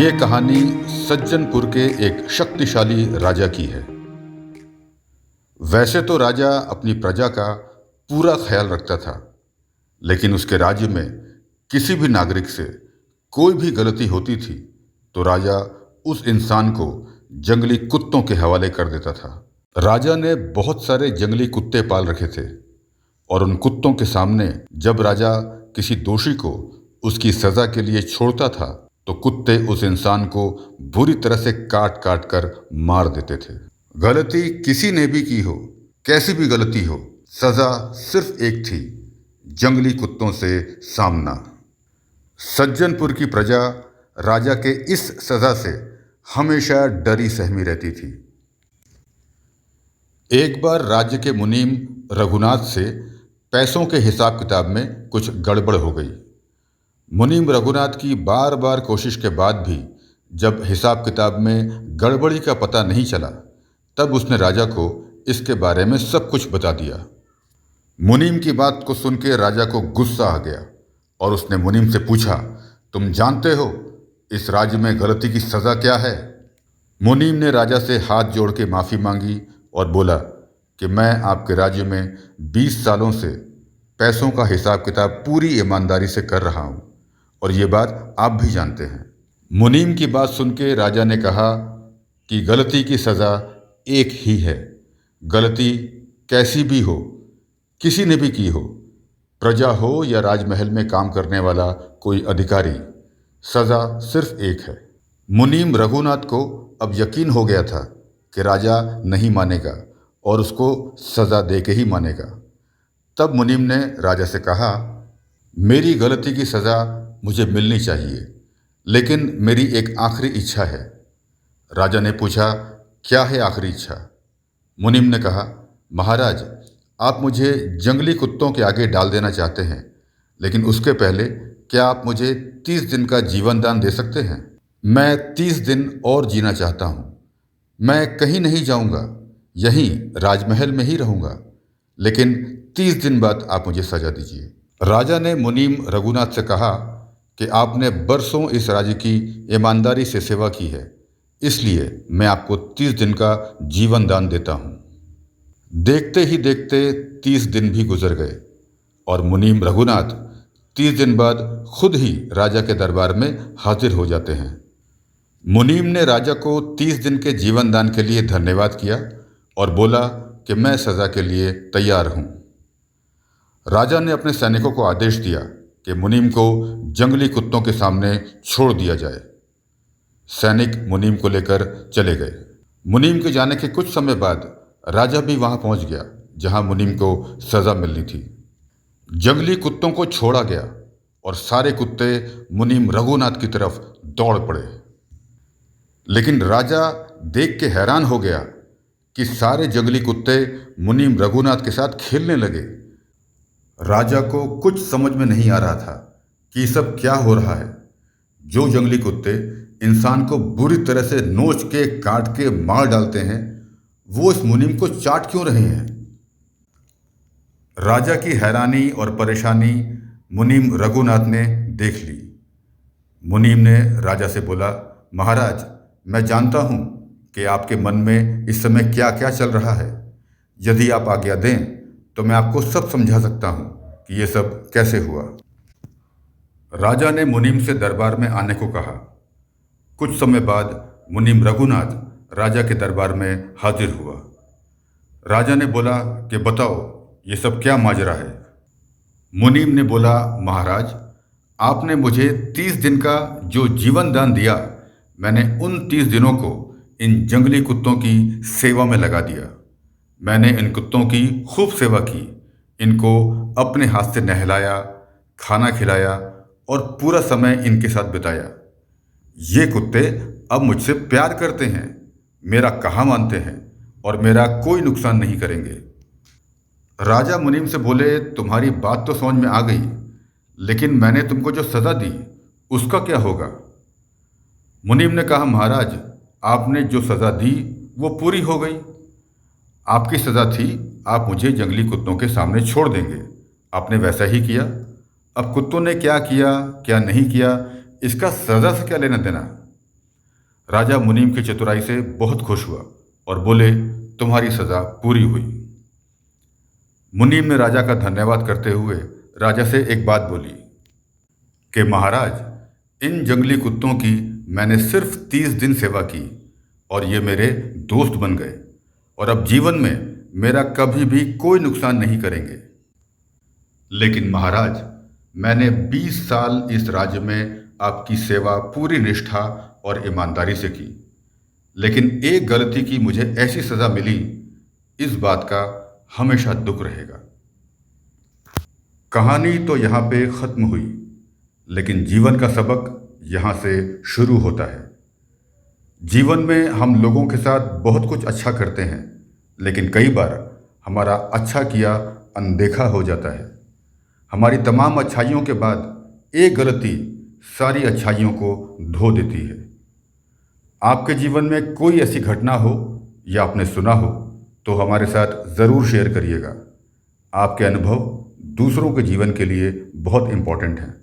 ये कहानी सज्जनपुर के एक शक्तिशाली राजा की है। वैसे तो राजा अपनी प्रजा का पूरा ख्याल रखता था, लेकिन उसके राज्य में किसी भी नागरिक से कोई भी गलती होती थी तो राजा उस इंसान को जंगली कुत्तों के हवाले कर देता था। राजा ने बहुत सारे जंगली कुत्ते पाल रखे थे और उन कुत्तों के सामने जब राजा किसी दोषी को उसकी सजा के लिए छोड़ता था तो कुत्ते उस इंसान को बुरी तरह से काट काट कर मार देते थे। गलती किसी ने भी की हो, कैसी भी गलती हो, सजा सिर्फ एक थी, जंगली कुत्तों से सामना। सज्जनपुर की प्रजा राजा के इस सजा से हमेशा डरी सहमी रहती थी। एक बार राज्य के मुनीम रघुनाथ से पैसों के हिसाब किताब में कुछ गड़बड़ हो गई। मुनीम रघुनाथ की बार बार कोशिश के बाद भी जब हिसाब किताब में गड़बड़ी का पता नहीं चला, तब उसने राजा को इसके बारे में सब कुछ बता दिया। मुनीम की बात को सुन के राजा को गुस्सा आ गया और उसने मुनीम से पूछा, तुम जानते हो इस राज्य में गलती की सज़ा क्या है? मुनीम ने राजा से हाथ जोड़ के माफ़ी मांगी और बोला कि मैं आपके राज्य में 20 सालों से पैसों का हिसाब किताब पूरी ईमानदारी से कर रहा हूँ और ये बात आप भी जानते हैं। मुनीम की बात सुन के राजा ने कहा कि गलती की सज़ा एक ही है। गलती कैसी भी हो, किसी ने भी की हो, प्रजा हो या राजमहल में काम करने वाला कोई अधिकारी, सज़ा सिर्फ एक है। मुनीम रघुनाथ को अब यकीन हो गया था कि राजा नहीं मानेगा और उसको सज़ा दे के ही मानेगा। तब मुनीम ने राजा से कहा, मेरी गलती की सज़ा मुझे मिलनी चाहिए, लेकिन मेरी एक आखिरी इच्छा है। राजा ने पूछा, क्या है आखिरी इच्छा? मुनीम ने कहा, महाराज, आप मुझे जंगली कुत्तों के आगे डाल देना चाहते हैं, लेकिन उसके पहले क्या आप मुझे 30 दिन का जीवन दान दे सकते हैं? मैं 30 दिन और जीना चाहता हूँ। मैं कहीं नहीं जाऊँगा, यहीं राजमहल में ही रहूँगा, लेकिन 30 दिन बाद आप मुझे सजा दीजिए। राजा ने मुनीम रघुनाथ से कहा कि आपने बरसों इस राज्य की ईमानदारी से सेवा की है, इसलिए मैं आपको 30 दिन का जीवन दान देता हूँ। देखते ही देखते 30 दिन भी गुजर गए और मुनीम रघुनाथ 30 दिन बाद खुद ही राजा के दरबार में हाजिर हो जाते हैं। मुनीम ने राजा को 30 दिन के जीवन दान के लिए धन्यवाद किया और बोला कि मैं सज़ा के लिए तैयार हूँ। राजा ने अपने सैनिकों को आदेश दिया कि मुनीम को जंगली कुत्तों के सामने छोड़ दिया जाए। सैनिक मुनीम को लेकर चले गए। मुनीम के जाने के कुछ समय बाद राजा भी वहां पहुंच गया जहां मुनीम को सज़ा मिलनी थी। जंगली कुत्तों को छोड़ा गया और सारे कुत्ते मुनीम रघुनाथ की तरफ दौड़ पड़े। लेकिन राजा देख के हैरान हो गया कि सारे जंगली कुत्ते मुनीम रघुनाथ के साथ खेलने लगे। राजा को कुछ समझ में नहीं आ रहा था कि सब क्या हो रहा है। जो जंगली कुत्ते इंसान को बुरी तरह से नोच के काट के मार डालते हैं, वो इस मुनीम को चाट क्यों रहे हैं? राजा की हैरानी और परेशानी मुनीम रघुनाथ ने देख ली। मुनीम ने राजा से बोला, महाराज, मैं जानता हूँ कि आपके मन में इस समय क्या क्या चल रहा है। यदि आप आज्ञा दें तो मैं आपको सब समझा सकता हूँ कि ये सब कैसे हुआ। राजा ने मुनीम से दरबार में आने को कहा। कुछ समय बाद मुनीम रघुनाथ राजा के दरबार में हाजिर हुआ। राजा ने बोला कि बताओ, ये सब क्या माजरा है? मुनीम ने बोला, महाराज, आपने मुझे 30 दिन का जो जीवन दान दिया, मैंने उन 30 दिनों को इन जंगली कुत्तों की सेवा में लगा दिया। मैंने इन कुत्तों की खूब सेवा की, इनको अपने हाथ से नहलाया, खाना खिलाया और पूरा समय इनके साथ बिताया। ये कुत्ते अब मुझसे प्यार करते हैं, मेरा कहा मानते हैं और मेरा कोई नुकसान नहीं करेंगे। राजा मुनीम से बोले, तुम्हारी बात तो समझ में आ गई, लेकिन मैंने तुमको जो सज़ा दी उसका क्या होगा? मुनीम ने कहा, महाराज, आपने जो सज़ा दी वो पूरी हो गई। आपकी सज़ा थी आप मुझे जंगली कुत्तों के सामने छोड़ देंगे, आपने वैसा ही किया। अब कुत्तों ने क्या किया क्या नहीं किया, इसका सज़ा से क्या लेना देना? राजा मुनीम की चतुराई से बहुत खुश हुआ और बोले, तुम्हारी सज़ा पूरी हुई। मुनीम ने राजा का धन्यवाद करते हुए राजा से एक बात बोली कि महाराज, इन जंगली कुत्तों की मैंने सिर्फ 30 दिन सेवा की और ये मेरे दोस्त बन गए और अब जीवन में मेरा कभी भी कोई नुकसान नहीं करेंगे। लेकिन महाराज, मैंने 20 साल इस राज्य में आपकी सेवा पूरी निष्ठा और ईमानदारी से की, लेकिन एक गलती की मुझे ऐसी सज़ा मिली, इस बात का हमेशा दुख रहेगा। कहानी तो यहाँ पे ख़त्म हुई, लेकिन जीवन का सबक यहाँ से शुरू होता है। जीवन में हम लोगों के साथ बहुत कुछ अच्छा करते हैं, लेकिन कई बार हमारा अच्छा किया अनदेखा हो जाता है। हमारी तमाम अच्छाइयों के बाद एक गलती सारी अच्छाइयों को धो देती है। आपके जीवन में कोई ऐसी घटना हो या आपने सुना हो तो हमारे साथ ज़रूर शेयर करिएगा। आपके अनुभव दूसरों के जीवन के लिए बहुत इम्पोर्टेंट हैं।